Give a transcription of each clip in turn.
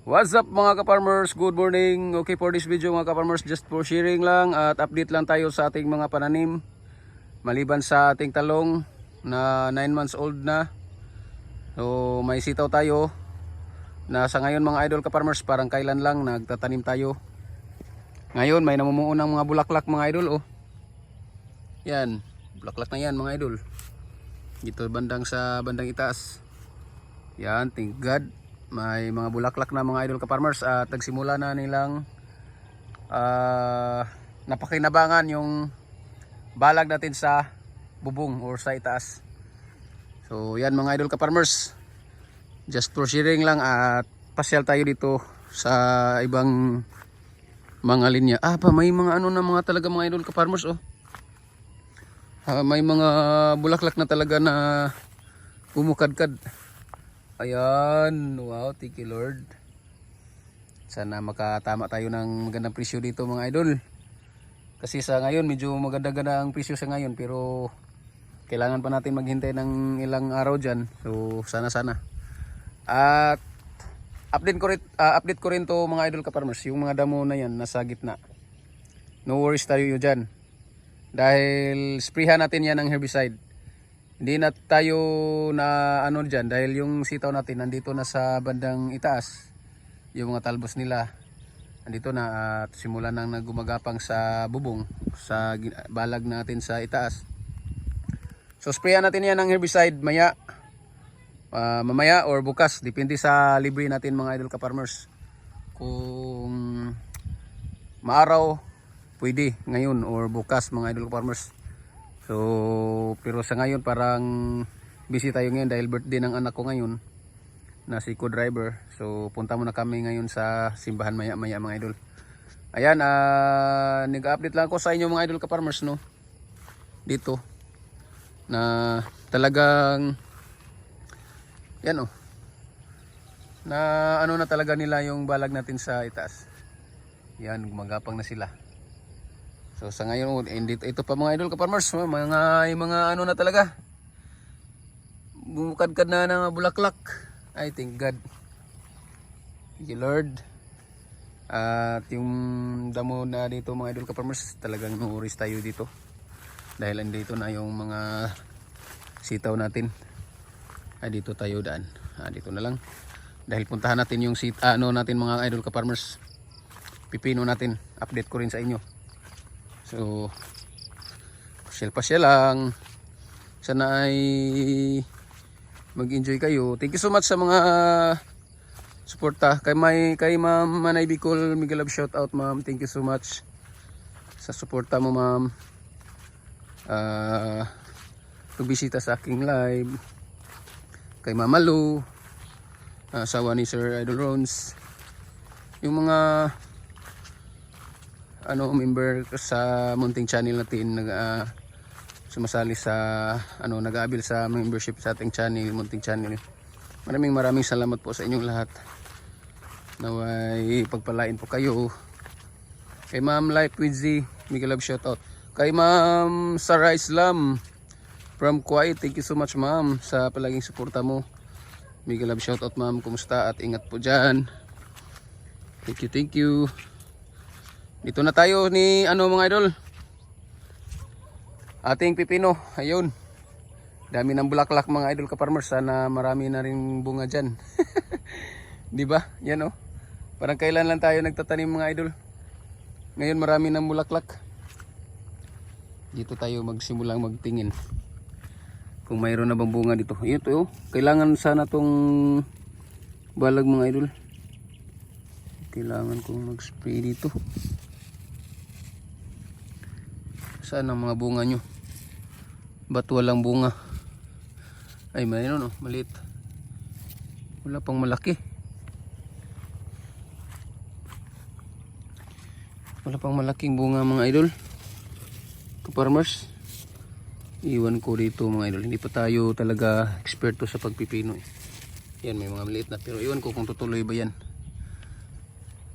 What's up mga ka-farmers? Good morning. Okay, for this video mga ka-farmers, just for sharing lang at update lang tayo sa ating mga pananim. Maliban sa ating talong na 9 months old na. So may sitaw tayo na sa ngayon mga idol ka-farmers, parang kailan lang nagtatanim tayo. Ngayon may namumuo ng mga bulaklak mga idol. Oh. Yan, bulaklak na yan mga idol. Dito sa bandang itaas. Yan, thank God. May mga bulaklak na mga idol ka-farmers at nagsimula na nilang napakinabangan yung balag natin sa bubong or sa itaas. So yan mga idol ka-farmers, just for sharing lang at pasyal tayo dito sa ibang mga linya. May mga mga talaga mga idol ka-farmers. May mga bulaklak na talaga na kumukadkad. Ayan, wow, thank you Lord. Sana makatama tayo ng magandang presyo dito mga idol. Kasi sa ngayon medyo maganda-ganda ang presyo sa ngayon, pero kailangan pa natin maghintay ng ilang araw dyan. So sana. At update ko rin to mga idol ka-farmers, yung mga damo na yan nasa gitna. No worries tayo dyan. Dahil sprayhan natin yan ng herbicide. Hindi na tayo na dyan dahil yung sitaw natin nandito na sa bandang itaas. Yung mga talbos nila nandito na at simula nang nagumagapang sa bubong, sa balag natin sa itaas. So sprayan natin yan ng herbicide mamaya or bukas, depende sa libre natin mga idol ka-farmers. Kung maaraw pwede ngayon or bukas mga idol ka-farmers. So, pero sa ngayon parang busy tayo ngayon dahil birthday ng anak ko ngayon na si co-driver. So, punta muna kami ngayon sa simbahan maya mga idol. Ayan, nag-update lang ako sa inyo mga idol ka-farmers, no? Dito. Na talagang yan na na talaga nila yung balag natin sa itaas. Yan, gumagapang na sila. So sa ngayon, ito pa mga idol ka-farmers, mga na talaga. Bumukadkad na ng bulaklak. I thank God. Thank you Lord. At yung damo na dito mga idol ka-farmers, talagang nuuris tayo dito. Dahil andito na yung mga sitaw natin. Dito tayo daan. Dito na lang. Dahil puntahan natin yung natin mga idol ka-farmers. Pipino natin. Update ko rin sa inyo. So, pasyal lang. Sana ay mag-enjoy kayo. Thank you so much sa mga suporta. Kay Ma'am Manay Bicol, Miguel Love, shout out ma'am. Thank you so much sa suporta mo ma'am. Pagbisita sa aking live. Kay Mama Lu, asawa ni Sir Idol Rons. Yung mga member sa munting channel natin sumasali sa nag-aabil sa membership sa ating channel, munting channel. Maraming salamat po sa inyong lahat. Naway pagpalain po kayo. Kay Ma'am Life with Z, Miguel Love, shout out. Kay Ma'am Sarah Islam from Kuwait, thank you so much ma'am sa palaging suporta mo. Miguel Love, shout out ma'am. Kumusta at ingat po dyan. Thank you. Dito na tayo ni mga idol. Ating pipino. Ayun. Dami ng bulaklak mga idol ka-farmers. Sana marami na rin bunga dyan. Di ba? Yan Parang kailan lang tayo nagtatanim mga idol. Ngayon marami ng bulaklak. Dito tayo magsimulang magtingin. Kung mayroon na bang bunga dito. Ito kailangan sana tong balag mga idol. Kailangan kong mag-spray dito. Saan ang mga bunga nyo? Ba't walang bunga? Ay mayroon maliit. Wala pang malaki. Wala pang malaking bunga mga idol ka-farmers. Iwan ko dito mga idol. Hindi pa tayo talaga eksperto sa pagpipino. Yan, may mga maliit na, pero iwan ko kung tutuloy ba yan.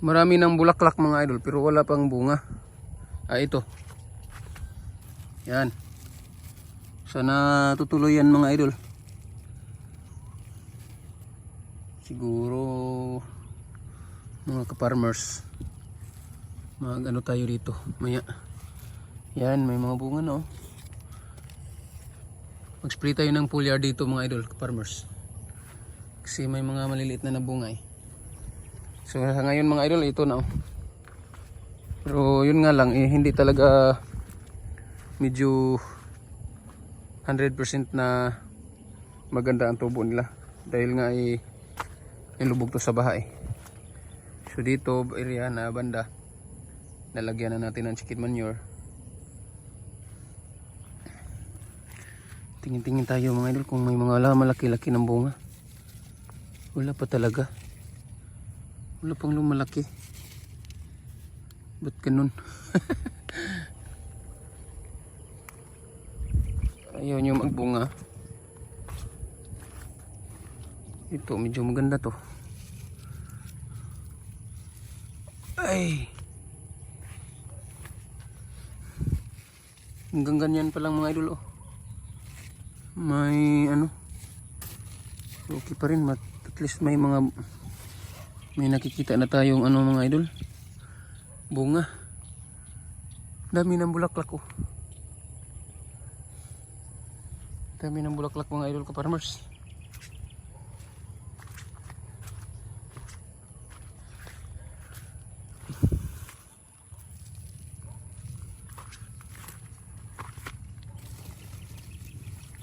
Marami ng bulaklak mga idol pero wala pang bunga. Ito. Yan. Sana tutuloy yan mga idol. Siguro mga ka-farmers. Mag ano tayo dito maya. Yan, may mga bunga na oh. Mag-spray tayo ng foliar dito mga idol ka-farmers. Kasi may mga maliliit na nabunga eh. So sa ngayon mga idol, ito na oh. Pero yun nga lang eh, hindi talaga medyo 100% na maganda ang tubo nila. Dahil nga eh, nilubog to sa baha eh. So dito area na banda, nalagyan na natin ng chicken manure. Tingin-tingin tayo mga idol kung may mga malaki-laki ng bunga. Wala pa talaga. Wala pang lumalaki. Ba't ganun? Ayaw nyo magbunga. Ito medyo maganda to. Ay. Hanggang ganyan pa lang mga idol oh. May ano. Okay pa rin, at least may nakikita na tayong ano mga idol. Bunga. Dami ng bulaklak oh. Dami ng bulaklak mga idol ka-farmers.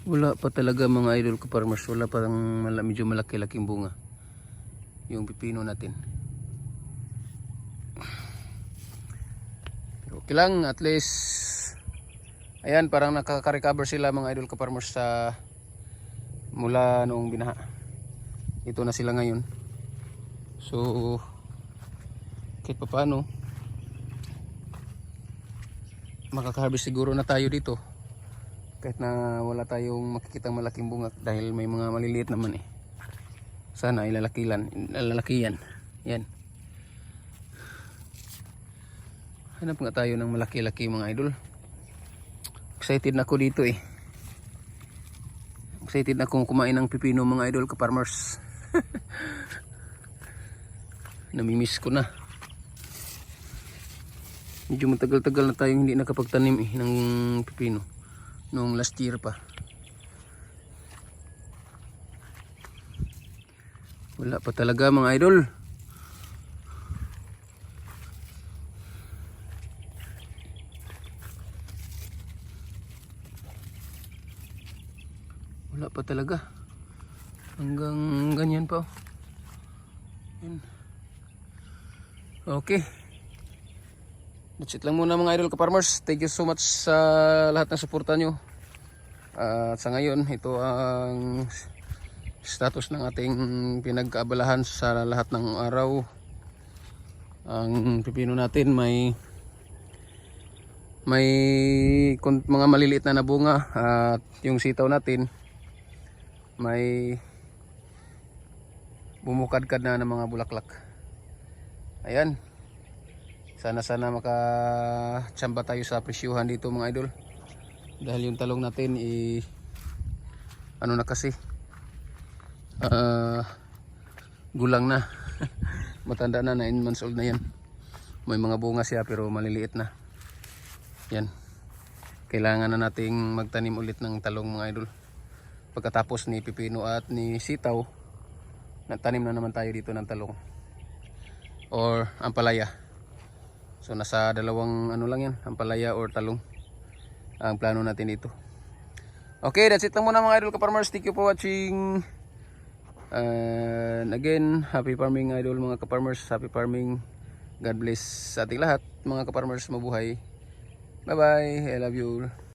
Wala pa talaga mga idol ka-farmers. Wala pa medyo malaki-laking bunga yung pipino natin. Okay lang, at least ayan, parang nakaka-recover sila mga idol ka-farmers sa mula noong binaha. Ito na sila ngayon. So kahit pa paano makaka-harvest siguro na tayo dito. Kahit na wala tayong makikitang malaking bunga dahil may mga maliliit naman eh. Sana ilalakiyan. Yan. Hanap nga tayo ng malaki-laki mga idol. Excited na ako dito eh. Excited na akong kumain ng pipino mga idol ka-farmers. Namimiss ko na. Medyo matagal-tagal na tayong hindi nakapagtanim eh ng pipino. Noong last year pa. Wala pa talaga mga idol. Wala pa talaga. Hanggang ganyan pa. Yan. Okay. That's it lang muna mga idol ka-farmers. Thank you so much sa lahat ng suporta nyo. At sa ngayon, ito ang status ng ating pinag-aabalahan sa lahat ng araw. Ang pipino natin may mga maliliit na bunga. At yung sitaw natin may bumukadkad na ng mga bulaklak. Ayan. Sana makachamba tayo sa presyuhan dito mga idol. Dahil yung talong natin ano na kasi gulang na. Matanda na, 9 months old na yan. May mga bunga siya pero maliliit na. Yan. Kailangan na nating magtanim ulit ng talong mga idol. Pagkatapos ni pipino at ni sitaw, nagtanim na naman tayo dito ng talong or ampalaya. So nasa dalawang ano lang yan, ampalaya or talong ang plano natin dito. Okay, that's it lang muna mga idol ka-farmers. Thank you for watching. And again, happy farming idol mga ka-farmers. Happy farming. God bless sa ating lahat mga ka-farmers. Mabuhay. Bye bye. I love you all.